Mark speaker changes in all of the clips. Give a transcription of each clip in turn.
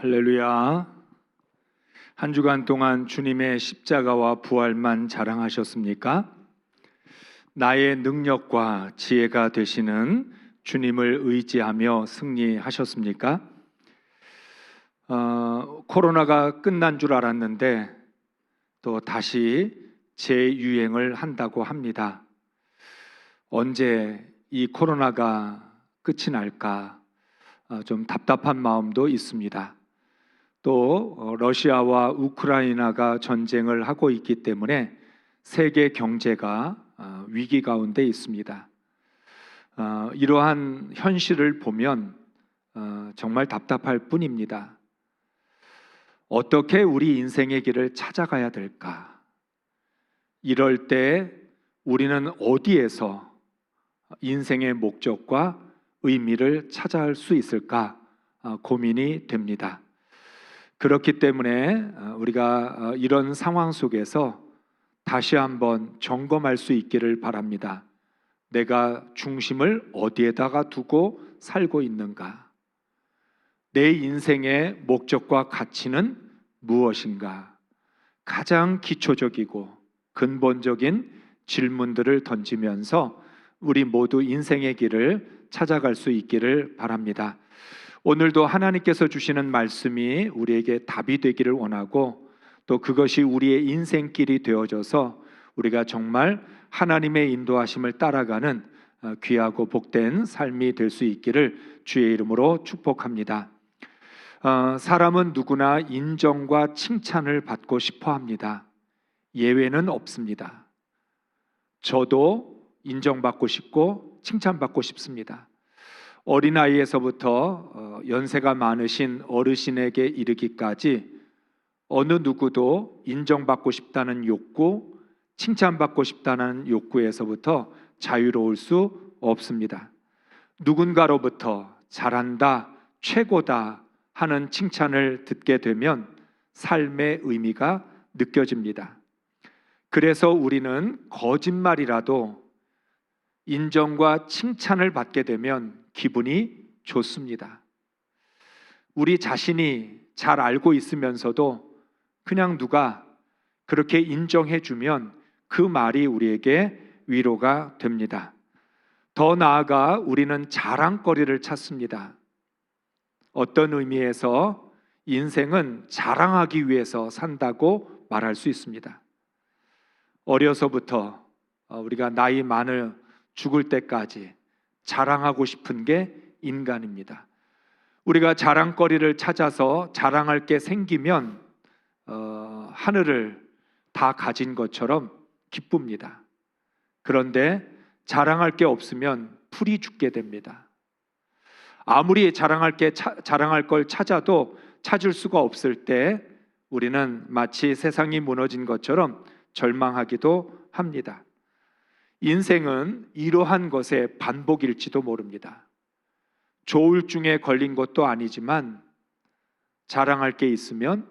Speaker 1: 할렐루야. 한 주간 동안 주님의 십자가와 부활만 자랑하셨습니까? 나의 능력과 지혜가 되시는 주님을 의지하며 승리하셨습니까? 코로나가 끝난 줄 알았는데 또 다시 재유행을 한다고 합니다. 언제 이 코로나가 끝이 날까 좀 답답한 마음도 있습니다. 또 러시아와 우크라이나가 전쟁을 하고 있기 때문에 세계 경제가 위기 가운데 있습니다. 이러한 현실을 보면 정말 답답할 뿐입니다. 어떻게 우리 인생의 길을 찾아가야 될까? 이럴 때 우리는 어디에서 인생의 목적과 의미를 찾아갈 수 있을까 고민이 됩니다. 그렇기 때문에 우리가 이런 상황 속에서 다시 한번 점검할 수 있기를 바랍니다. 내가 중심을 어디에다가 두고 살고 있는가? 내 인생의 목적과 가치는 무엇인가? 가장 기초적이고 근본적인 질문들을 던지면서 우리 모두 인생의 길을 찾아갈 수 있기를 바랍니다. 오늘도 하나님께서 주시는 말씀이 우리에게 답이 되기를 원하고 또 그것이 우리의 인생길이 되어져서 우리가 정말 하나님의 인도하심을 따라가는 귀하고 복된 삶이 될 수 있기를 주의 이름으로 축복합니다. 사람은 누구나 인정과 칭찬을 받고 싶어 합니다. 예외는 없습니다. 저도 인정받고 싶고 칭찬받고 싶습니다. 어린아이에서부터 연세가 많으신 어르신에게 이르기까지 어느 누구도 인정받고 싶다는 욕구, 칭찬받고 싶다는 욕구에서부터 자유로울 수 없습니다. 누군가로부터 잘한다, 최고다 하는 칭찬을 듣게 되면 삶의 의미가 느껴집니다. 그래서 우리는 거짓말이라도 인정과 칭찬을 받게 되면 기분이 좋습니다. 우리 자신이 잘 알고 있으면서도 그냥 누가 그렇게 인정해 주면 그 말이 우리에게 위로가 됩니다. 더 나아가 우리는 자랑거리를 찾습니다. 어떤 의미에서 인생은 자랑하기 위해서 산다고 말할 수 있습니다. 어려서부터 우리가 나이 많을 죽을 때까지 자랑하고 싶은 게 인간입니다. 우리가 자랑거리를 찾아서 자랑할 게 생기면 하늘을 다 가진 것처럼 기쁩니다. 그런데 자랑할 게 없으면 풀이 죽게 됩니다. 아무리 자랑할 걸 찾아도 찾을 수가 없을 때 우리는 마치 세상이 무너진 것처럼 절망하기도 합니다. 인생은 이러한 것의 반복일지도 모릅니다. 조울증에 걸린 것도 아니지만 자랑할 게 있으면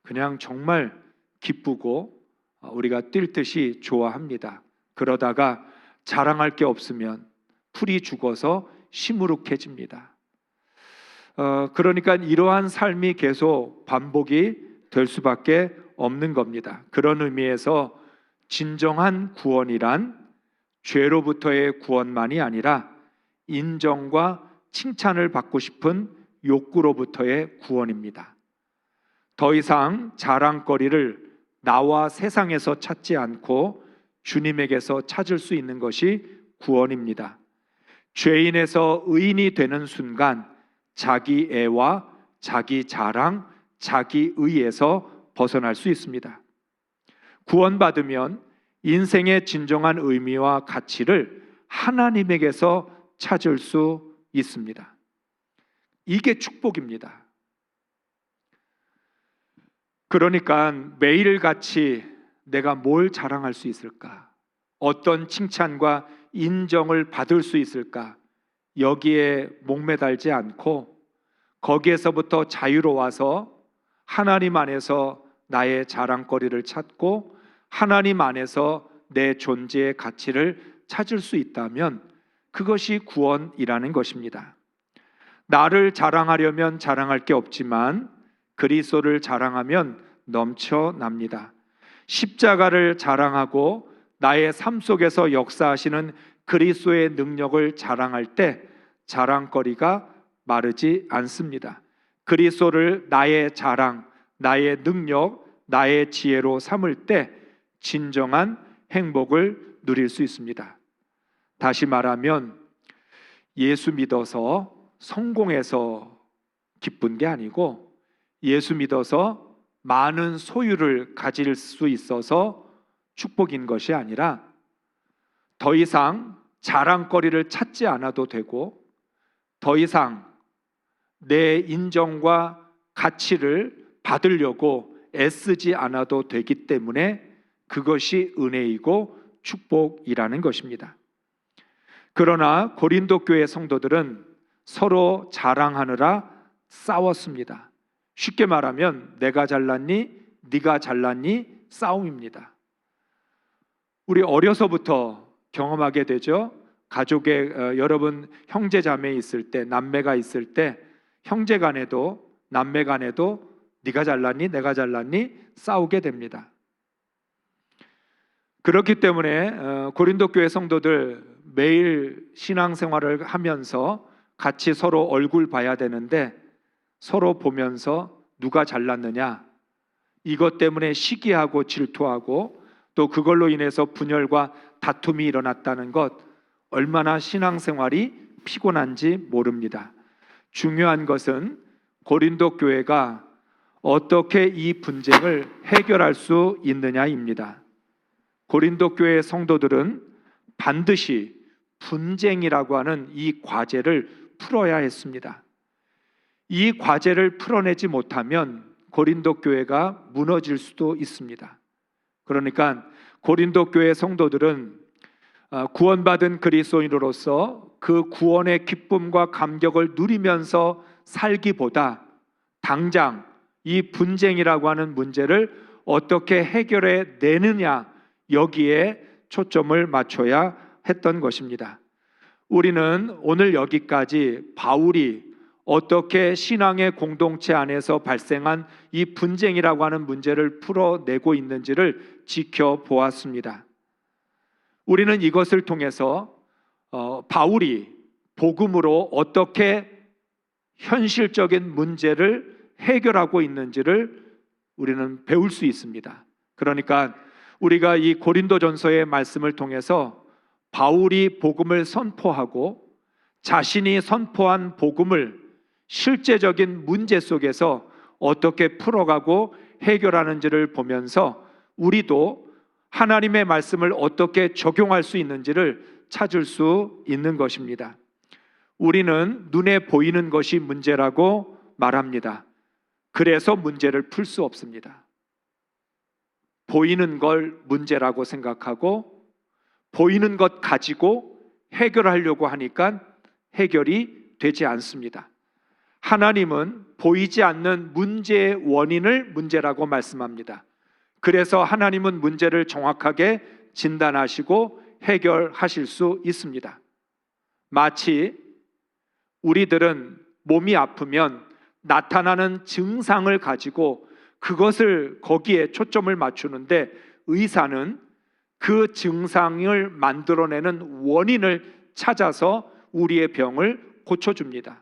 Speaker 1: 그냥 정말 기쁘고 우리가 뛸 듯이 좋아합니다. 그러다가 자랑할 게 없으면 풀이 죽어서 시무룩해집니다. 그러니까 이러한 삶이 계속 반복이 될 수밖에 없는 겁니다. 그런 의미에서 진정한 구원이란 죄로부터의 구원만이 아니라 인정과 칭찬을 받고 싶은 욕구로부터의 구원입니다. 더 이상 자랑거리를 나와 세상에서 찾지 않고 주님에게서 찾을 수 있는 것이 구원입니다. 죄인에서 의인이 되는 순간 자기 애와 자기 자랑, 자기 의에서 벗어날 수 있습니다. 구원받으면 인생의 진정한 의미와 가치를 하나님에게서 찾을 수 있습니다. 이게 축복입니다. 그러니까 매일같이 내가 뭘 자랑할 수 있을까? 어떤 칭찬과 인정을 받을 수 있을까? 여기에 목매달지 않고 거기에서부터 자유로워서 하나님 안에서 나의 자랑거리를 찾고 하나님 안에서 내 존재의 가치를 찾을 수 있다면 그것이 구원이라는 것입니다. 나를 자랑하려면 자랑할 게 없지만 그리스도를 자랑하면 넘쳐납니다. 십자가를 자랑하고 나의 삶 속에서 역사하시는 그리스도의 능력을 자랑할 때 자랑거리가 마르지 않습니다. 그리스도를 나의 자랑, 나의 능력, 나의 지혜로 삼을 때 진정한 행복을 누릴 수 있습니다. 다시 말하면 예수 믿어서 성공해서 기쁜 게 아니고 예수 믿어서 많은 소유를 가질 수 있어서 축복인 것이 아니라 더 이상 자랑거리를 찾지 않아도 되고 더 이상 내 인정과 가치를 받으려고 애쓰지 않아도 되기 때문에 그것이 은혜이고 축복이라는 것입니다. 그러나 고린도 교회 성도들은 서로 자랑하느라 싸웠습니다. 쉽게 말하면 내가 잘났니? 네가 잘났니? 싸움입니다. 우리 어려서부터 경험하게 되죠. 가족에 여러분 형제 자매 있을 때, 남매가 있을 때 형제 간에도 남매 간에도 네가 잘났니? 내가 잘났니? 싸우게 됩니다. 그렇기 때문에 고린도 교회 성도들 매일 신앙생활을 하면서 같이 서로 얼굴 봐야 되는데 서로 보면서 누가 잘났느냐 이것 때문에 시기하고 질투하고 또 그걸로 인해서 분열과 다툼이 일어났다는 것, 얼마나 신앙생활이 피곤한지 모릅니다. 중요한 것은 고린도 교회가 어떻게 이 분쟁을 해결할 수 있느냐입니다. 고린도 교회 성도들은 반드시 분쟁이라고 하는 이 과제를 풀어야 했습니다. 이 과제를 풀어내지 못하면 고린도 교회가 무너질 수도 있습니다. 그러니까 고린도 교회 성도들은 구원받은 그리스도인으로서 그 구원의 기쁨과 감격을 누리면서 살기보다 당장 이 분쟁이라고 하는 문제를 어떻게 해결해 내느냐 여기에 초점을 맞춰야 했던 것입니다. 우리는 오늘 여기까지 바울이 어떻게 신앙의 공동체 안에서 발생한 이 분쟁이라고 하는 문제를 풀어내고 있는지를 지켜보았습니다. 우리는 이것을 통해서 바울이 복음으로 어떻게 현실적인 문제를 해결하고 있는지를 우리는 배울 수 있습니다. 그러니까 우리가 이 고린도전서의 말씀을 통해서 바울이 복음을 선포하고 자신이 선포한 복음을 실제적인 문제 속에서 어떻게 풀어가고 해결하는지를 보면서 우리도 하나님의 말씀을 어떻게 적용할 수 있는지를 찾을 수 있는 것입니다. 우리는 눈에 보이는 것이 문제라고 말합니다. 그래서 문제를 풀 수 없습니다. 보이는 걸 문제라고 생각하고 보이는 것 가지고 해결하려고 하니까 해결이 되지 않습니다. 하나님은 보이지 않는 문제의 원인을 문제라고 말씀합니다. 그래서 하나님은 문제를 정확하게 진단하시고 해결하실 수 있습니다. 마치 우리들은 몸이 아프면 나타나는 증상을 가지고 그것을 거기에 초점을 맞추는데 의사는 그 증상을 만들어내는 원인을 찾아서 우리의 병을 고쳐줍니다.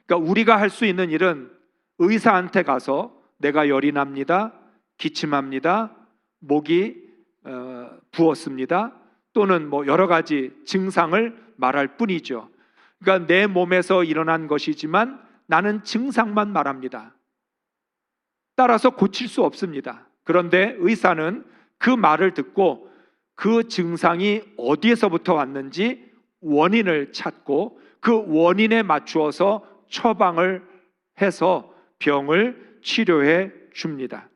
Speaker 1: 그러니까 우리가 할 수 있는 일은 의사한테 가서 내가 열이 납니다, 기침합니다, 목이 부었습니다 또는 뭐 여러 가지 증상을 말할 뿐이죠. 그러니까 내 몸에서 일어난 것이지만 나는 증상만 말합니다. 따라서 고칠 수 없습니다. 그런데 의사는 그 말을 듣고 그 증상이 어디에서부터 왔는지 원인을 찾고 그 원인에 맞추어서 처방을 해서 병을 치료해 줍니다.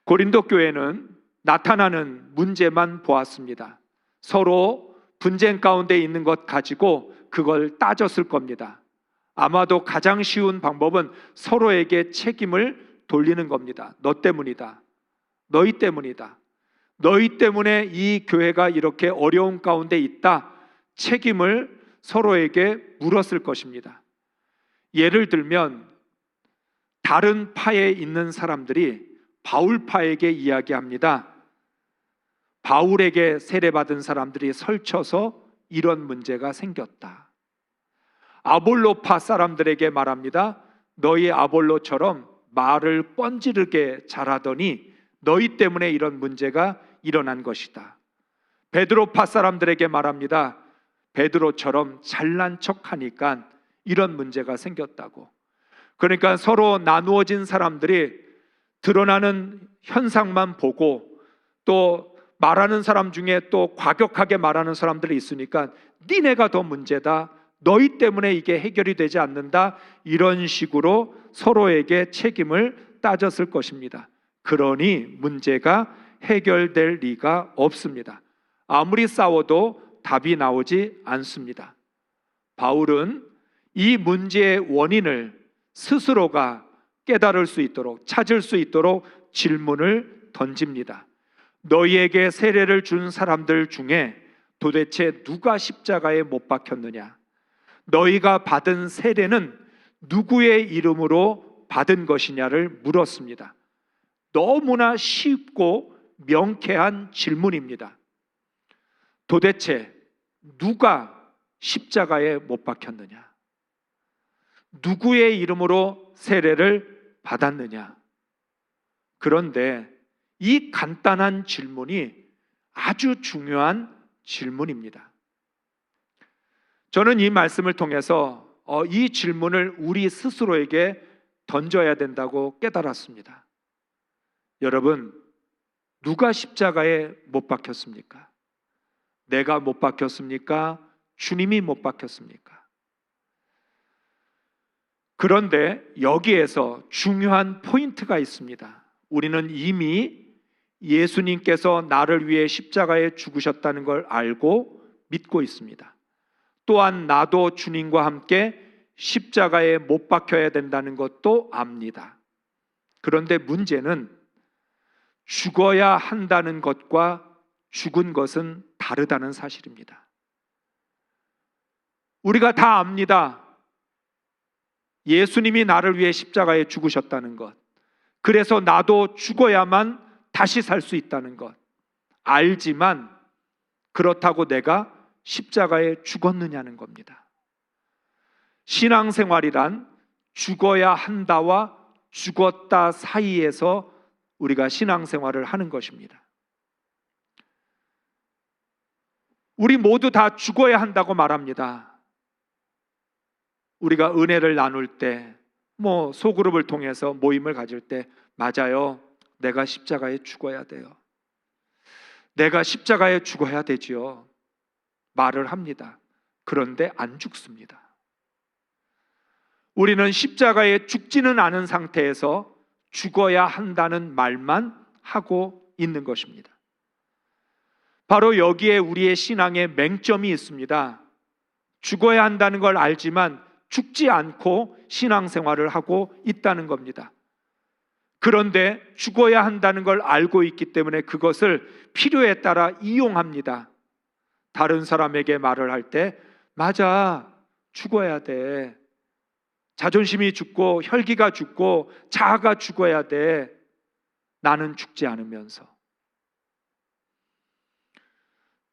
Speaker 1: 고린도 교회는 나타나는 문제만 보았습니다. 서로 분쟁 가운데 있는 것 가지고 그걸 따졌을 겁니다. 아마도 가장 쉬운 방법은 서로에게 책임을 돌리는 겁니다. 너 때문이다. 너희 때문이다. 너희 때문에 이 교회가 이렇게 어려움 가운데 있다. 책임을 서로에게 물었을 것입니다. 예를 들면 다른 파에 있는 사람들이 바울파에게 이야기합니다. 바울에게 세례받은 사람들이 설쳐서 이런 문제가 생겼다. 아볼로파 사람들에게 말합니다. 너희 아볼로처럼 말을 뻔지르게 잘하더니 너희 때문에 이런 문제가 일어난 것이다. 베드로파 사람들에게 말합니다. 베드로처럼 잘난 척하니까 이런 문제가 생겼다고. 그러니까 서로 나누어진 사람들이 드러나는 현상만 보고 또 말하는 사람 중에 또 과격하게 말하는 사람들이 있으니까 니네가 더 문제다, 너희 때문에 이게 해결이 되지 않는다, 이런 식으로 서로에게 책임을 따졌을 것입니다. 그러니 문제가 해결될 리가 없습니다. 아무리 싸워도 답이 나오지 않습니다. 바울은 이 문제의 원인을 스스로가 깨달을 수 있도록, 찾을 수 있도록 질문을 던집니다. 너희에게 세례를 준 사람들 중에 도대체 누가 십자가에 못 박혔느냐? 너희가 받은 세례는 누구의 이름으로 받은 것이냐를 물었습니다. 너무나 쉽고 명쾌한 질문입니다. 도대체 누가 십자가에 못 박혔느냐? 누구의 이름으로 세례를 받았느냐? 그런데 이 간단한 질문이 아주 중요한 질문입니다. 저는 이 말씀을 통해서 이 질문을 우리 스스로에게 던져야 된다고 깨달았습니다. 여러분, 누가 십자가에 못 박혔습니까? 내가 못 박혔습니까? 주님이 못 박혔습니까? 그런데 여기에서 중요한 포인트가 있습니다. 우리는 이미 예수님께서 나를 위해 십자가에 죽으셨다는 걸 알고 믿고 있습니다. 또한 나도 주님과 함께 십자가에 못 박혀야 된다는 것도 압니다. 그런데 문제는 죽어야 한다는 것과 죽은 것은 다르다는 사실입니다. 우리가 다 압니다. 예수님이 나를 위해 십자가에 죽으셨다는 것, 그래서 나도 죽어야만 다시 살 수 있다는 것 알지만, 그렇다고 내가 십자가에 죽었느냐는 겁니다. 신앙생활이란 죽어야 한다와 죽었다 사이에서 우리가 신앙생활을 하는 것입니다. 우리 모두 다 죽어야 한다고 말합니다. 우리가 은혜를 나눌 때, 소그룹을 통해서 모임을 가질 때, 맞아요, 내가 십자가에 죽어야 돼요, 내가 십자가에 죽어야 되지요 말을 합니다. 그런데 안 죽습니다. 우리는 십자가에 죽지는 않은 상태에서 죽어야 한다는 말만 하고 있는 것입니다. 바로 여기에 우리의 신앙의 맹점이 있습니다. 죽어야 한다는 걸 알지만 죽지 않고 신앙생활을 하고 있다는 겁니다. 그런데 죽어야 한다는 걸 알고 있기 때문에 그것을 필요에 따라 이용합니다. 다른 사람에게 말을 할 때, 맞아, 죽어야 돼, 자존심이 죽고 혈기가 죽고 자아가 죽어야 돼, 나는 죽지 않으면서.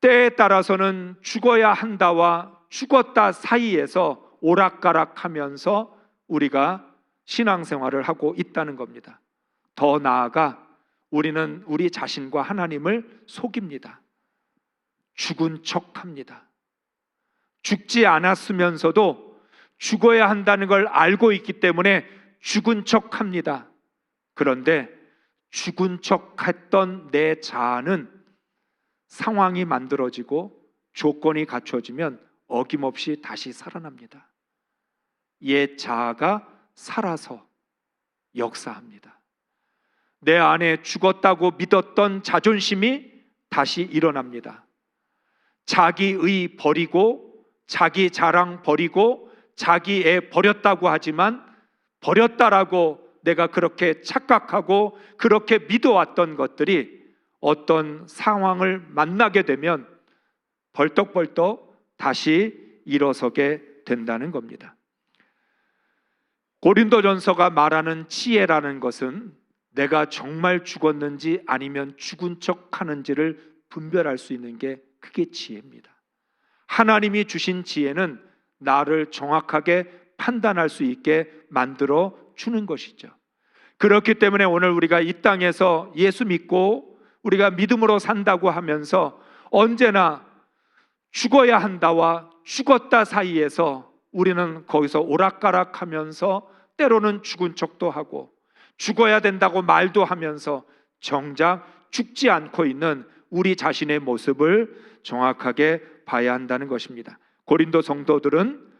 Speaker 1: 때에 따라서는 죽어야 한다와 죽었다 사이에서 오락가락하면서 우리가 신앙생활을 하고 있다는 겁니다. 더 나아가 우리는 우리 자신과 하나님을 속입니다. 죽은 척합니다. 죽지 않았으면서도 죽어야 한다는 걸 알고 있기 때문에 죽은 척합니다. 그런데 죽은 척했던 내 자아는 상황이 만들어지고 조건이 갖춰지면 어김없이 다시 살아납니다. 옛 자아가 살아서 역사합니다. 내 안에 죽었다고 믿었던 자존심이 다시 일어납니다. 자기의 버리고, 자기 자랑 버리고, 자기 애 버렸다고 하지만 버렸다라고 내가 그렇게 착각하고 그렇게 믿어왔던 것들이 어떤 상황을 만나게 되면 벌떡벌떡 다시 일어서게 된다는 겁니다. 고린도전서가 말하는 지혜라는 것은 내가 정말 죽었는지 아니면 죽은 척 하는지를 분별할 수 있는 게 그게 지혜입니다. 하나님이 주신 지혜는 나를 정확하게 판단할 수 있게 만들어 주는 것이죠. 그렇기 때문에 오늘 우리가 이 땅에서 예수 믿고 우리가 믿음으로 산다고 하면서 언제나 죽어야 한다와 죽었다 사이에서 우리는 거기서 오락가락하면서 때로는 죽은 척도 하고 죽어야 된다고 말도 하면서 정작 죽지 않고 있는 우리 자신의 모습을 정확하게 봐야 한다는 것입니다. 고린도 성도들은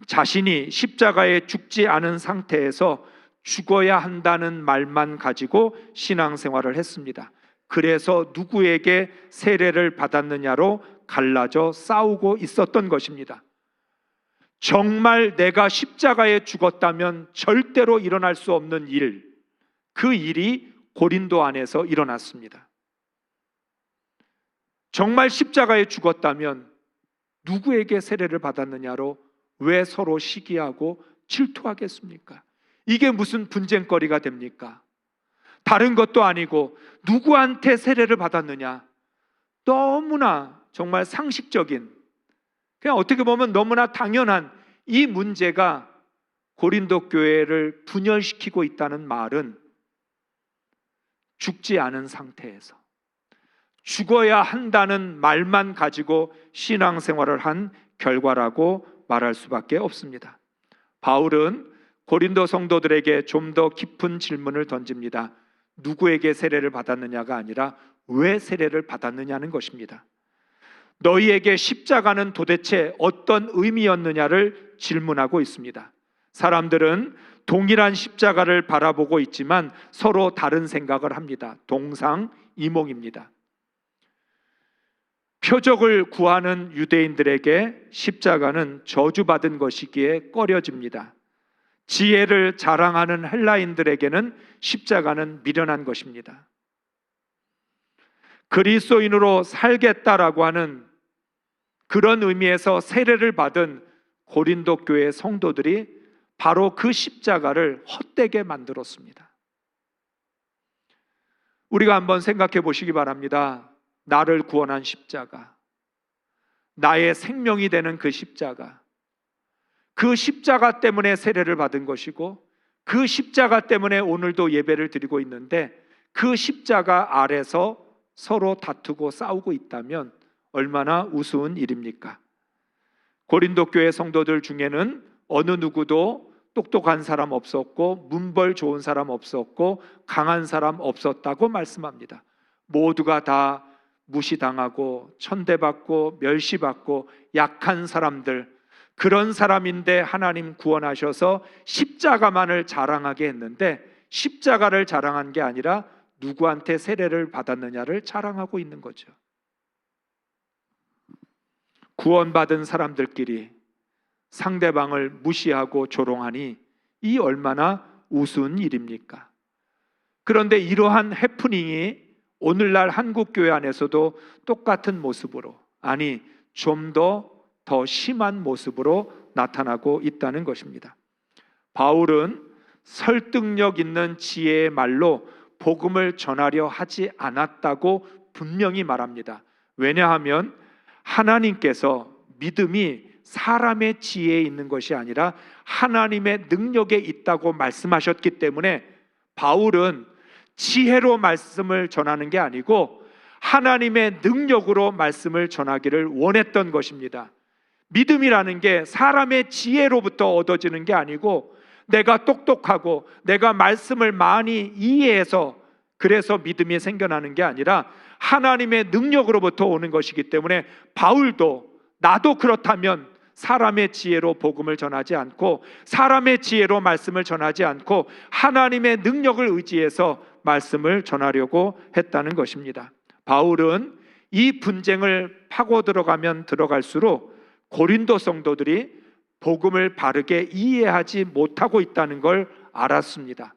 Speaker 1: 자신이 십자가에 죽지 않은 상태에서 죽어야 한다는 말만 가지고 신앙생활을 했습니다. 그래서 누구에게 세례를 받았느냐로 갈라져 싸우고 있었던 것입니다. 정말 내가 십자가에 죽었다면 절대로 일어날 수 없는 일, 그 일이 고린도 안에서 일어났습니다. 정말 십자가에 죽었다면 누구에게 세례를 받았느냐로 왜 서로 시기하고 질투하겠습니까? 이게 무슨 분쟁거리가 됩니까? 다른 것도 아니고 누구한테 세례를 받았느냐, 너무나 정말 상식적인, 그냥 어떻게 보면 너무나 당연한 이 문제가 고린도 교회를 분열시키고 있다는 말은 죽지 않은 상태에서 죽어야 한다는 말만 가지고 신앙생활을 한 결과라고 말할 수밖에 없습니다. 바울은 고린도 성도들에게 좀 더 깊은 질문을 던집니다. 누구에게 세례를 받았느냐가 아니라 왜 세례를 받았느냐는 것입니다. 너희에게 십자가는 도대체 어떤 의미였느냐를 질문하고 있습니다. 사람들은 동일한 십자가를 바라보고 있지만 서로 다른 생각을 합니다. 동상이몽입니다. 표적을 구하는 유대인들에게 십자가는 저주받은 것이기에 꺼려집니다. 지혜를 자랑하는 헬라인들에게는 십자가는 미련한 것입니다. 그리스도인으로 살겠다라고 하는 그런 의미에서 세례를 받은 고린도 교회 성도들이 바로 그 십자가를 헛되게 만들었습니다. 우리가 한번 생각해 보시기 바랍니다. 나를 구원한 십자가, 나의 생명이 되는 그 십자가, 그 십자가 때문에 세례를 받은 것이고 그 십자가 때문에 오늘도 예배를 드리고 있는데 그 십자가 아래서 서로 다투고 싸우고 있다면 얼마나 우스운 일입니까? 고린도 교회 성도들 중에는 어느 누구도 똑똑한 사람 없었고 문벌 좋은 사람 없었고 강한 사람 없었다고 말씀합니다. 모두가 다 무시당하고 천대받고 멸시받고 약한 사람들, 그런 사람인데 하나님 구원하셔서 십자가만을 자랑하게 했는데 십자가를 자랑한 게 아니라 누구한테 세례를 받았느냐를 자랑하고 있는 거죠. 구원받은 사람들끼리 상대방을 무시하고 조롱하니 이 얼마나 우스운 일입니까? 그런데 이러한 해프닝이 오늘날 한국교회 안에서도 똑같은 모습으로, 아니 좀 더 심한 모습으로 나타나고 있다는 것입니다. 바울은 설득력 있는 지혜의 말로 복음을 전하려 하지 않았다고 분명히 말합니다. 왜냐하면 하나님께서 믿음이 사람의 지혜에 있는 것이 아니라 하나님의 능력에 있다고 말씀하셨기 때문에 바울은 지혜로 말씀을 전하는 게 아니고 하나님의 능력으로 말씀을 전하기를 원했던 것입니다. 믿음이라는 게 사람의 지혜로부터 얻어지는 게 아니고 내가 똑똑하고 내가 말씀을 많이 이해해서 그래서 믿음이 생겨나는 게 아니라 하나님의 능력으로부터 오는 것이기 때문에 바울도 나도 그렇다면 사람의 지혜로 복음을 전하지 않고 사람의 지혜로 말씀을 전하지 않고 하나님의 능력을 의지해서 말씀을 전하려고 했다는 것입니다. 바울은 이 분쟁을 파고 들어가면 들어갈수록 고린도 성도들이 복음을 바르게 이해하지 못하고 있다는 걸 알았습니다.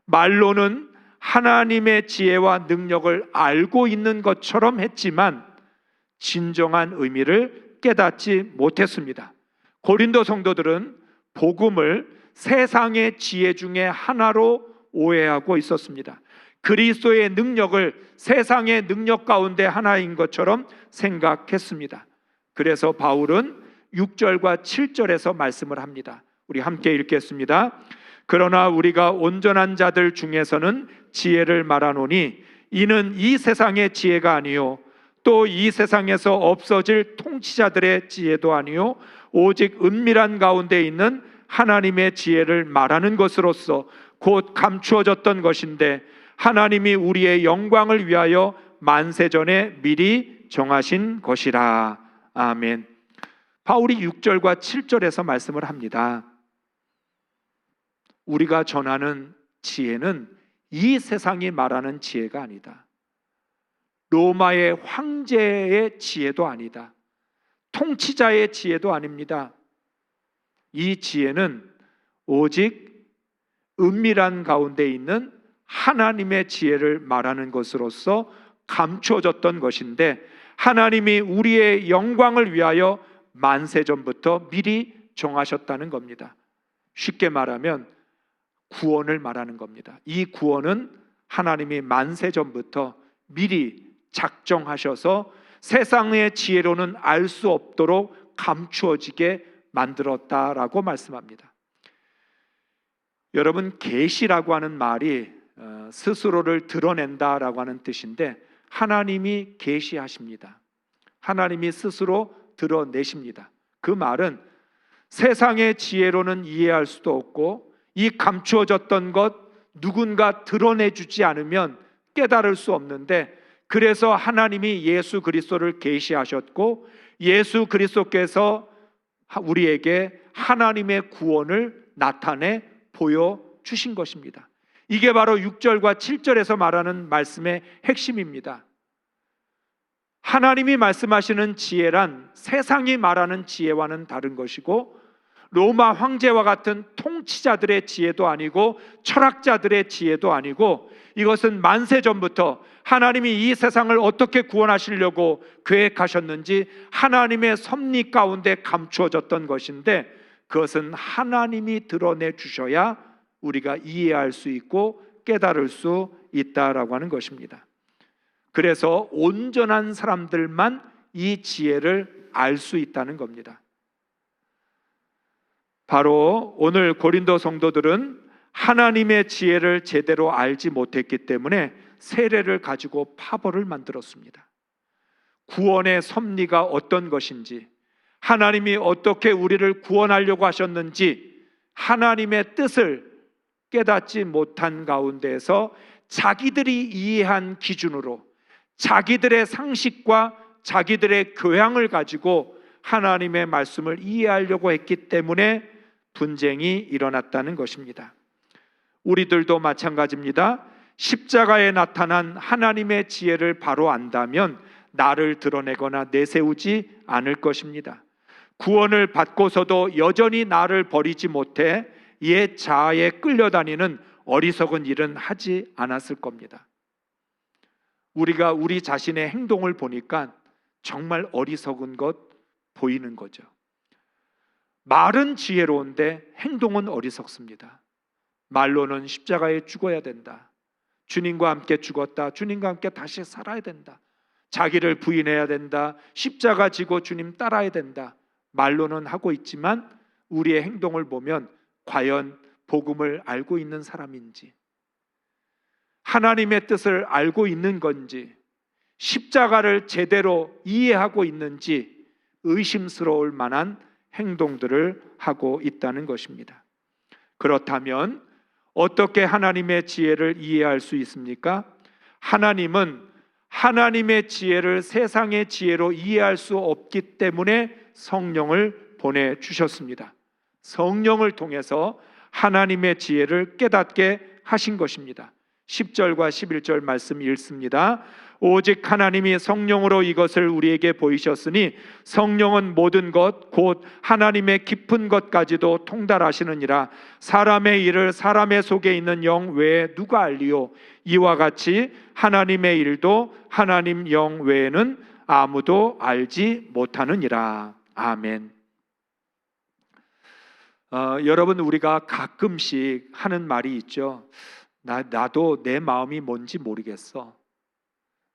Speaker 1: 말로는 하나님의 지혜와 능력을 알고 있는 것처럼 했지만 진정한 의미를 깨닫지 못했습니다. 고린도 성도들은 복음을 세상의 지혜 중에 하나로 오해하고 있었습니다. 그리스도의 능력을 세상의 능력 가운데 하나인 것처럼 생각했습니다. 그래서 바울은 6절과 7절에서 말씀을 합니다. 우리 함께 읽겠습니다. 그러나 우리가 온전한 자들 중에서는 지혜를 말하노니 이는 이 세상의 지혜가 아니요 또 이 세상에서 없어질 통치자들의 지혜도 아니요 오직 은밀한 가운데 있는 하나님의 지혜를 말하는 것으로서 곧 감추어졌던 것인데 하나님이 우리의 영광을 위하여 만세전에 미리 정하신 것이라. 아멘. 바울이 6절과 7절에서 말씀을 합니다. 우리가 전하는 지혜는 이 세상이 말하는 지혜가 아니다. 로마의 황제의 지혜도 아니다. 통치자의 지혜도 아닙니다. 이 지혜는 오직 은밀한 가운데 있는 하나님의 지혜를 말하는 것으로서 감추어졌던 것인데 하나님이 우리의 영광을 위하여 만세전부터 미리 정하셨다는 겁니다. 쉽게 말하면 구원을 말하는 겁니다. 이 구원은 하나님이 만세전부터 미리 작정하셔서 세상의 지혜로는 알 수 없도록 감추어지게 만들었다라고 말씀합니다. 여러분, 계시라고 하는 말이 스스로를 드러낸다라고 하는 뜻인데 하나님이 계시하십니다. 하나님이 스스로 드러내십니다. 그 말은 세상의 지혜로는 이해할 수도 없고 이 감추어졌던 것 누군가 드러내주지 않으면 깨달을 수 없는데 그래서 하나님이 예수 그리스도를 계시하셨고 예수 그리스도께서 우리에게 하나님의 구원을 나타내 보여주신 것입니다. 이게 바로 6절과 7절에서 말하는 말씀의 핵심입니다. 하나님이 말씀하시는 지혜란 세상이 말하는 지혜와는 다른 것이고 로마 황제와 같은 통치자들의 지혜도 아니고 철학자들의 지혜도 아니고 이것은 만세전부터 하나님이 이 세상을 어떻게 구원하시려고 계획하셨는지 하나님의 섭리 가운데 감추어졌던 것인데 그것은 하나님이 드러내 주셔야 우리가 이해할 수 있고 깨달을 수 있다라고 하는 것입니다. 그래서 온전한 사람들만 이 지혜를 알 수 있다는 겁니다. 바로 오늘 고린도 성도들은 하나님의 지혜를 제대로 알지 못했기 때문에 세례를 가지고 파벌을 만들었습니다. 구원의 섭리가 어떤 것인지, 하나님이 어떻게 우리를 구원하려고 하셨는지 하나님의 뜻을 깨닫지 못한 가운데에서 자기들이 이해한 기준으로 자기들의 상식과 자기들의 교양을 가지고 하나님의 말씀을 이해하려고 했기 때문에 분쟁이 일어났다는 것입니다. 우리들도 마찬가지입니다. 십자가에 나타난 하나님의 지혜를 바로 안다면 나를 드러내거나 내세우지 않을 것입니다. 구원을 받고서도 여전히 나를 버리지 못해 옛 자아에 끌려다니는 어리석은 일은 하지 않았을 겁니다. 우리가 우리 자신의 행동을 보니까 정말 어리석은 것 보이는 거죠. 말은 지혜로운데 행동은 어리석습니다. 말로는 십자가에 죽어야 된다. 주님과 함께 죽었다. 주님과 함께 다시 살아야 된다. 자기를 부인해야 된다. 십자가 지고 주님 따라야 된다. 말로는 하고 있지만 우리의 행동을 보면 과연 복음을 알고 있는 사람인지, 하나님의 뜻을 알고 있는 건지, 십자가를 제대로 이해하고 있는지 의심스러울 만한 행동들을 하고 있다는 것입니다. 그렇다면 어떻게 하나님의 지혜를 이해할 수 있습니까? 하나님은 하나님의 지혜를 세상의 지혜로 이해할 수 없기 때문에 성령을 보내주셨습니다. 성령을 통해서 하나님의 지혜를 깨닫게 하신 것입니다. 10절과 11절 말씀 읽습니다. 오직 하나님이 성령으로 이것을 우리에게 보이셨으니 성령은 모든 것 곧 하나님의 깊은 것까지도 통달하시느니라. 사람의 일을 사람의 속에 있는 영 외에 누가 알리요? 이와 같이 하나님의 일도 하나님 영 외에는 아무도 알지 못하느니라. 아멘. 여러분, 우리가 가끔씩 하는 말이 있죠. 나도 내 마음이 뭔지 모르겠어.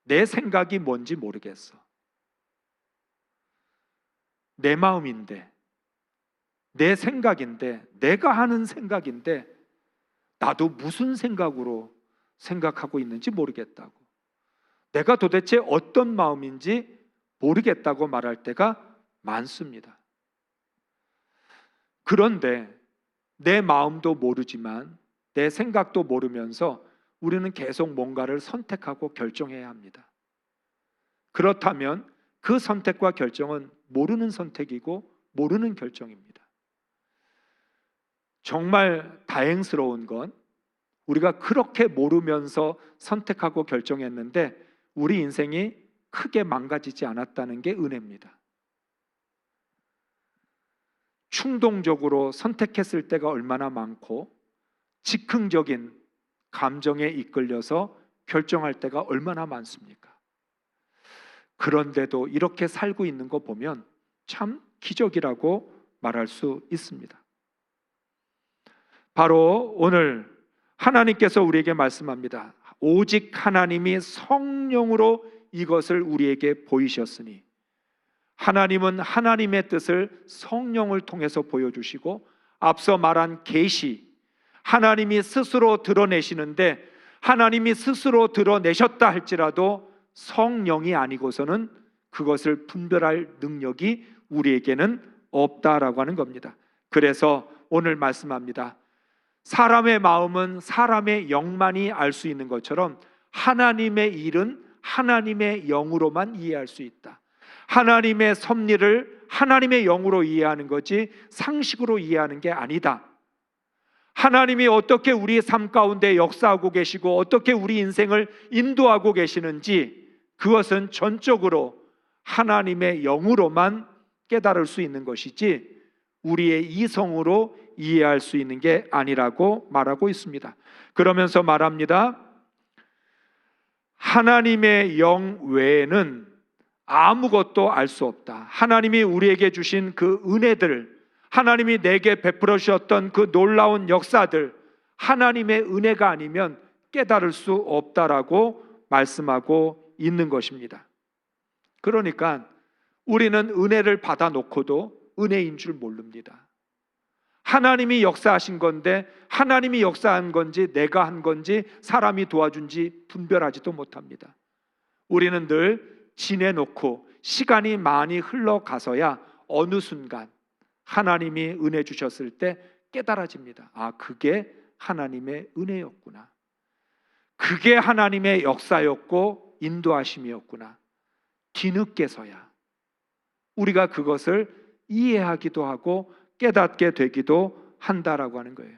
Speaker 1: 내 생각이 뭔지 모르겠어. 내 마음인데, 내 생각인데, 내가 하는 생각인데 나도 무슨 생각으로 생각하고 있는지 모르겠다고, 내가 도대체 어떤 마음인지 모르겠다고 말할 때가 많습니다. 그런데 내 마음도 모르지만 내 생각도 모르면서 우리는 계속 뭔가를 선택하고 결정해야 합니다. 그렇다면 그 선택과 결정은 모르는 선택이고 모르는 결정입니다. 정말 다행스러운 건 우리가 그렇게 모르면서 선택하고 결정했는데 우리 인생이 크게 망가지지 않았다는 게 은혜입니다. 충동적으로 선택했을 때가 얼마나 많고 즉흥적인 감정에 이끌려서 결정할 때가 얼마나 많습니까? 그런데도 이렇게 살고 있는 거 보면 참 기적이라고 말할 수 있습니다. 바로 오늘 하나님께서 우리에게 말씀합니다. 오직 하나님이 성령으로 이것을 우리에게 보이셨으니, 하나님은 하나님의 뜻을 성령을 통해서 보여주시고 앞서 말한 계시, 하나님이 스스로 드러내시는데 하나님이 스스로 드러내셨다 할지라도 성령이 아니고서는 그것을 분별할 능력이 우리에게는 없다라고 하는 겁니다. 그래서 오늘 말씀합니다. 사람의 마음은 사람의 영만이 알 수 있는 것처럼 하나님의 일은 하나님의 영으로만 이해할 수 있다. 하나님의 섭리를 하나님의 영으로 이해하는 거지 상식으로 이해하는 게 아니다. 하나님이 어떻게 우리의 삶 가운데 역사하고 계시고 어떻게 우리 인생을 인도하고 계시는지 그것은 전적으로 하나님의 영으로만 깨달을 수 있는 것이지 우리의 이성으로 이해할 수 있는 게 아니라고 말하고 있습니다. 그러면서 말합니다. 하나님의 영 외에는 아무것도 알 수 없다. 하나님이 우리에게 주신 그 은혜들, 하나님이 내게 베풀어 주셨던 그 놀라운 역사들, 하나님의 은혜가 아니면 깨달을 수 없다라고 말씀하고 있는 것입니다. 그러니까 우리는 은혜를 받아놓고도 은혜인 줄 모릅니다. 하나님이 역사하신 건데 하나님이 역사한 건지 내가 한 건지 사람이 도와준지 분별하지도 못합니다. 우리는 늘 지내놓고 시간이 많이 흘러가서야 어느 순간 하나님이 은혜 주셨을 때 깨달아집니다. 아, 그게 하나님의 은혜였구나. 그게 하나님의 역사였고 인도하심이었구나. 뒤늦게서야 우리가 그것을 이해하기도 하고 깨닫게 되기도 한다라고 하는 거예요.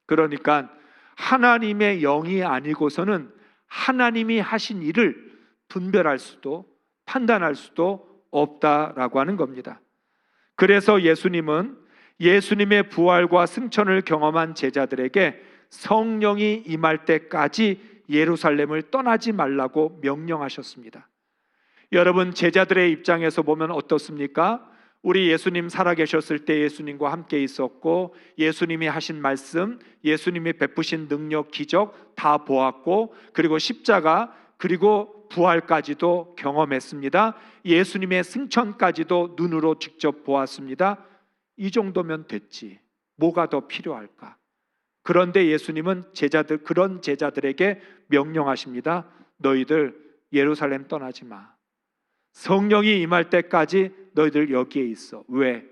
Speaker 1: 그러니까 하나님의 영이 아니고서는 하나님이 하신 일을 분별할 수도 판단할 수도 없다라고 하는 겁니다. 그래서 예수님은 예수님의 부활과 승천을 경험한 제자들에게 성령이 임할 때까지 예루살렘을 떠나지 말라고 명령하셨습니다. 여러분, 제자들의 입장에서 보면 어떻습니까? 우리 예수님 살아계셨을 때 예수님과 함께 있었고 예수님이 하신 말씀, 예수님이 베푸신 능력, 기적 다 보았고 그리고 십자가 그리고 부활까지도 경험했습니다. 예수님의 승천까지도 눈으로 직접 보았습니다. 이 정도면 됐지. 뭐가 더 필요할까? 그런데 예수님은 그런 제자들에게 명령하십니다. 너희들 예루살렘 떠나지 마. 성령이 임할 때까지 너희들 여기에 있어. 왜?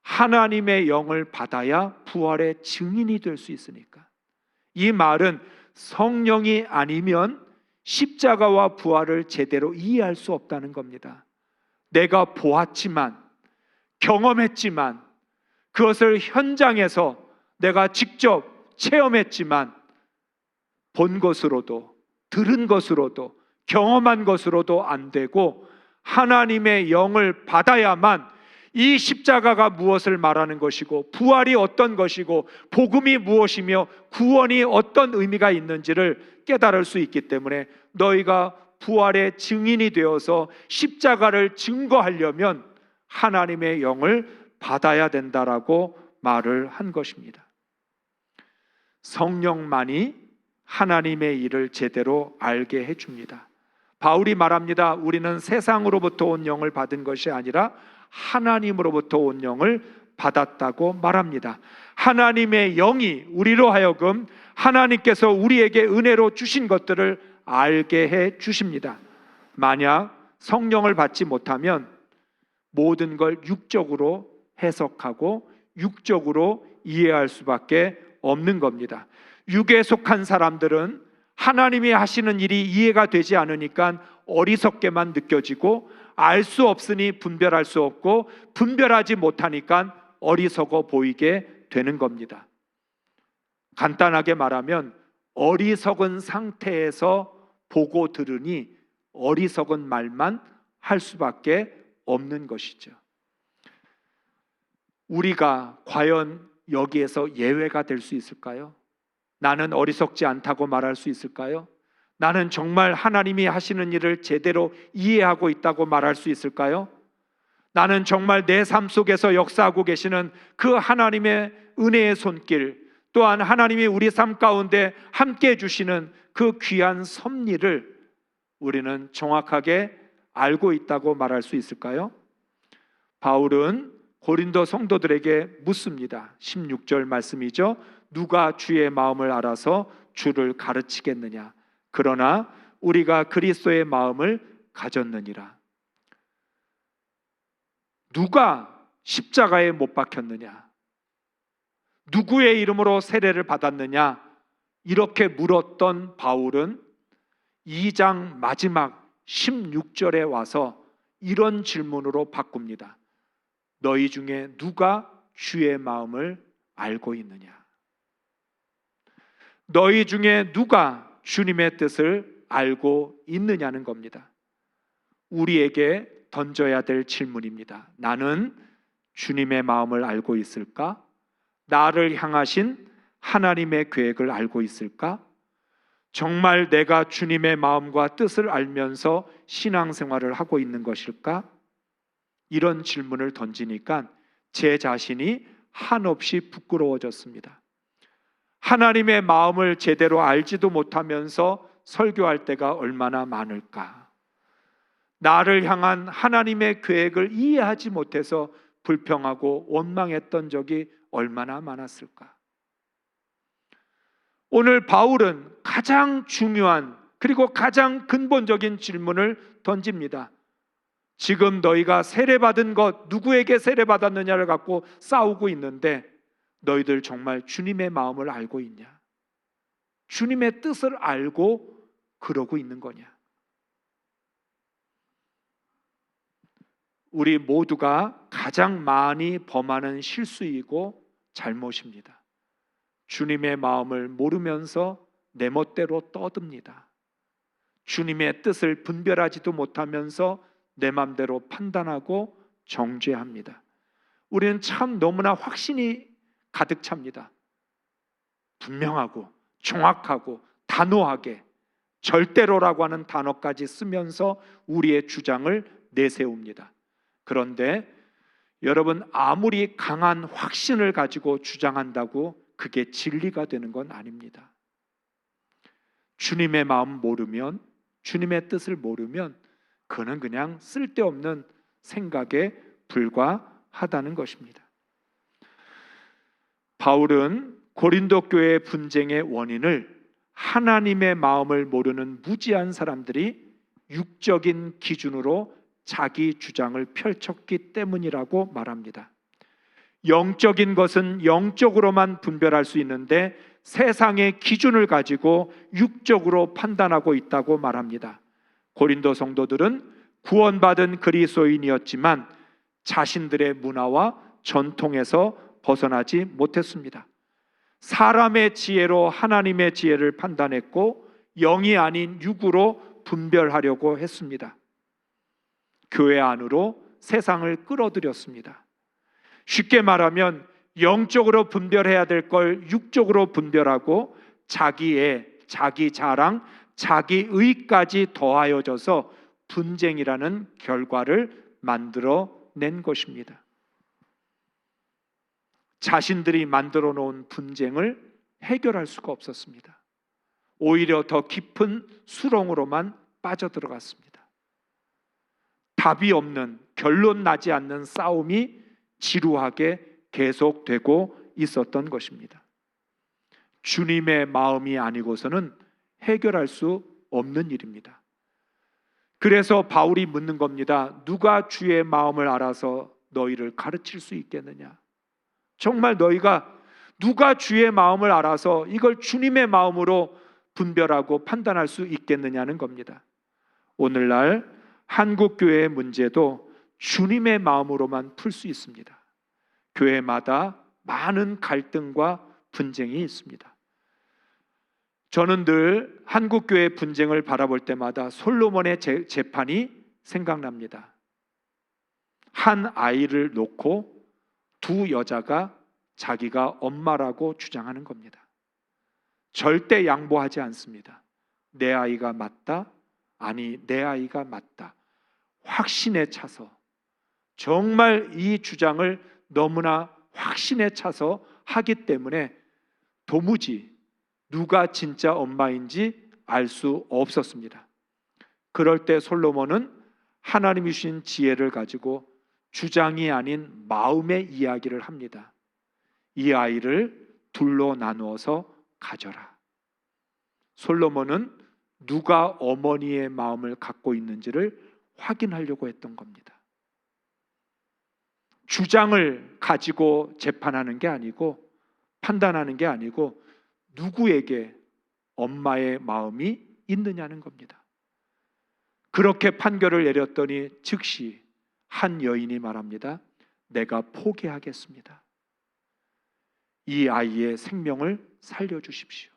Speaker 1: 하나님의 영을 받아야 부활의 증인이 될 수 있으니까. 이 말은 성령이 아니면 십자가와 부활을 제대로 이해할 수 없다는 겁니다. 내가 보았지만, 경험했지만, 그것을 현장에서 내가 직접 체험했지만 본 것으로도 들은 것으로도 경험한 것으로도 안 되고 하나님의 영을 받아야만 이 십자가가 무엇을 말하는 것이고 부활이 어떤 것이고 복음이 무엇이며 구원이 어떤 의미가 있는지를 깨달을 수 있기 때문에 너희가 부활의 증인이 되어서 십자가를 증거하려면 하나님의 영을 받아야 된다라고 말을 한 것입니다. 성령만이 하나님의 일을 제대로 알게 해줍니다. 바울이 말합니다. 우리는 세상으로부터 온 영을 받은 것이 아니라 하나님으로부터 온 영을 받았다고 말합니다. 하나님의 영이 우리로 하여금 하나님께서 우리에게 은혜로 주신 것들을 알게 해 주십니다. 만약 성령을 받지 못하면 모든 걸 육적으로 해석하고 육적으로 이해할 수밖에 없는 겁니다. 육에 속한 사람들은 하나님이 하시는 일이 이해가 되지 않으니까 어리석게만 느껴지고 알 수 없으니 분별할 수 없고 분별하지 못하니까 어리석어 보이게 되는 겁니다. 간단하게 말하면 어리석은 상태에서 보고 들으니 어리석은 말만 할 수밖에 없는 것이죠. 우리가 과연 여기에서 예외가 될 수 있을까요? 나는 어리석지 않다고 말할 수 있을까요? 나는 정말 하나님이 하시는 일을 제대로 이해하고 있다고 말할 수 있을까요? 나는 정말 내 삶 속에서 역사하고 계시는 그 하나님의 은혜의 손길, 또한 하나님이 우리 삶 가운데 함께 해주시는 그 귀한 섭리를 우리는 정확하게 알고 있다고 말할 수 있을까요? 바울은 고린도 성도들에게 묻습니다. 16절 말씀이죠. 누가 주의 마음을 알아서 주를 가르치겠느냐? 그러나 우리가 그리스도의 마음을 가졌느니라. 누가 십자가에 못 박혔느냐? 누구의 이름으로 세례를 받았느냐? 이렇게 물었던 바울은 2장 마지막 16절에 와서 이런 질문으로 바꿉니다. 너희 중에 누가 주의 마음을 알고 있느냐? 너희 중에 누가 주님의 뜻을 알고 있느냐는 겁니다. 우리에게 던져야 될 질문입니다. 나는 주님의 마음을 알고 있을까? 나를 향하신 하나님의 계획을 알고 있을까? 정말 내가 주님의 마음과 뜻을 알면서 신앙생활을 하고 있는 것일까? 이런 질문을 던지니까 제 자신이 한없이 부끄러워졌습니다. 하나님의 마음을 제대로 알지도 못하면서 설교할 때가 얼마나 많을까? 나를 향한 하나님의 계획을 이해하지 못해서 불평하고 원망했던 적이 얼마나 많았을까? 오늘 바울은 가장 중요한 그리고 가장 근본적인 질문을 던집니다. 지금 너희가 세례받은 것, 누구에게 세례받았느냐를 갖고 싸우고 있는데 너희들 정말 주님의 마음을 알고 있냐? 주님의 뜻을 알고 그러고 있는 거냐? 우리 모두가 가장 많이 범하는 실수이고 잘못입니다. 주님의 마음을 모르면서 내 멋대로 떠듭니다. 주님의 뜻을 분별하지도 못하면서 내 마음대로 판단하고 정죄합니다. 우리는 참 너무나 확신이 가득 찹니다. 분명하고 정확하고 단호하게 절대로라고 하는 단어까지 쓰면서 우리의 주장을 내세웁니다. 그런데 여러분, 아무리 강한 확신을 가지고 주장한다고 그게 진리가 되는 건 아닙니다. 주님의 마음 모르면, 주님의 뜻을 모르면 그는 그냥 쓸데없는 생각에 불과하다는 것입니다. 바울은 고린도 교회의 분쟁의 원인을 하나님의 마음을 모르는 무지한 사람들이 육적인 기준으로 자기 주장을 펼쳤기 때문이라고 말합니다. 영적인 것은 영적으로만 분별할 수 있는데 세상의 기준을 가지고 육적으로 판단하고 있다고 말합니다. 고린도 성도들은 구원받은 그리스도인이었지만 자신들의 문화와 전통에서 벗어나지 못했습니다. 사람의 지혜로 하나님의 지혜를 판단했고 영이 아닌 육으로 분별하려고 했습니다. 교회 안으로 세상을 끌어들였습니다. 쉽게 말하면 영적으로 분별해야 될 걸 육적으로 분별하고 자기 자랑, 자기 의까지 더하여져서 분쟁이라는 결과를 만들어낸 것입니다. 자신들이 만들어 놓은 분쟁을 해결할 수가 없었습니다. 오히려 더 깊은 수렁으로만 빠져들어갔습니다. 답이 없는, 결론 나지 않는 싸움이 지루하게 계속되고 있었던 것입니다. 주님의 마음이 아니고서는 해결할 수 없는 일입니다. 그래서 바울이 묻는 겁니다. 누가 주의 마음을 알아서 너희를 가르칠 수 있겠느냐? 정말 너희가 누가 주의 마음을 알아서 이걸 주님의 마음으로 분별하고 판단할 수 있겠느냐는 겁니다. 오늘날 한국교회의 문제도 주님의 마음으로만 풀 수 있습니다. 교회마다 많은 갈등과 분쟁이 있습니다. 저는 늘 한국교회 분쟁을 바라볼 때마다 솔로몬의 재판이 생각납니다. 한 아이를 놓고 두 여자가 자기가 엄마라고 주장하는 겁니다. 절대 양보하지 않습니다. 내 아이가 맞다, 아니 내 아이가 맞다, 확신에 차서, 정말 이 주장을 너무나 확신에 차서 하기 때문에 도무지 누가 진짜 엄마인지 알 수 없었습니다. 그럴 때 솔로몬은 하나님이 주신 지혜를 가지고 주장이 아닌 마음의 이야기를 합니다. 이 아이를 둘로 나누어서 가져라. 솔로몬은 누가 어머니의 마음을 갖고 있는지를 확인하려고 했던 겁니다. 주장을 가지고 재판하는 게 아니고, 판단하는 게 아니고, 누구에게 엄마의 마음이 있느냐는 겁니다. 그렇게 판결을 내렸더니 즉시 한 여인이 말합니다. 내가 포기하겠습니다. 이 아이의 생명을 살려주십시오.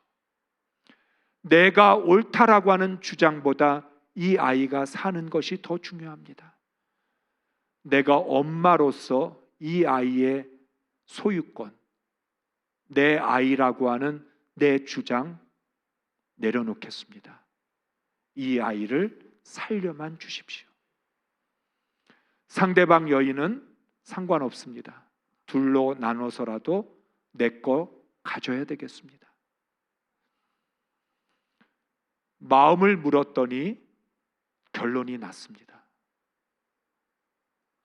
Speaker 1: 내가 옳다라고 하는 주장보다 이 아이가 사는 것이 더 중요합니다. 내가 엄마로서 이 아이의 소유권, 내 아이라고 하는 내 주장 내려놓겠습니다. 이 아이를 살려만 주십시오. 상대방 여인은 상관없습니다. 둘로 나눠서라도 내 거 가져야 되겠습니다. 마음을 물었더니 결론이 났습니다.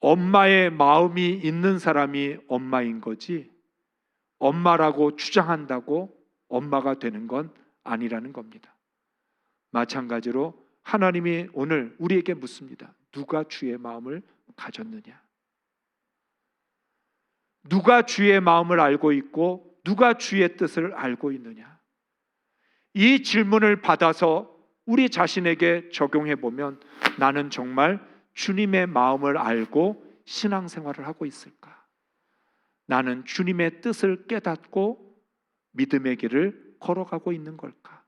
Speaker 1: 엄마의 마음이 있는 사람이 엄마인 거지, 엄마라고 주장한다고 엄마가 되는 건 아니라는 겁니다. 마찬가지로 하나님이 오늘 우리에게 묻습니다. 누가 주의 마음을 가졌느냐? 누가 주의 마음을 알고 있고 누가 주의 뜻을 알고 있느냐? 이 질문을 받아서 우리 자신에게 적용해 보면 나는 정말 주님의 마음을 알고 신앙생활을 하고 있을까? 나는 주님의 뜻을 깨닫고 믿음의 길을 걸어가고 있는 걸까?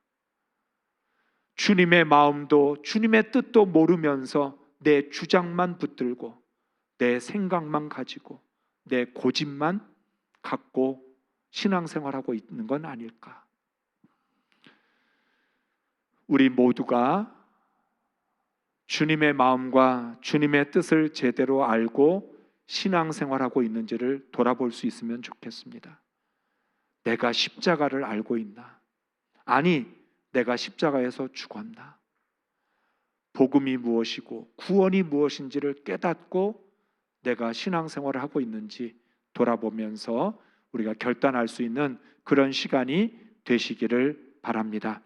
Speaker 1: 주님의 마음도 주님의 뜻도 모르면서 내 주장만 붙들고 내 생각만 가지고 내 고집만 갖고 신앙생활하고 있는 건 아닐까? 우리 모두가 주님의 마음과 주님의 뜻을 제대로 알고 신앙생활하고 있는지를 돌아볼 수 있으면 좋겠습니다. 내가 십자가를 알고 있나? 아니, 내가 십자가에서 죽었나? 복음이 무엇이고 구원이 무엇인지를 깨닫고 내가 신앙생활을 하고 있는지 돌아보면서 우리가 결단할 수 있는 그런 시간이 되시기를 바랍니다.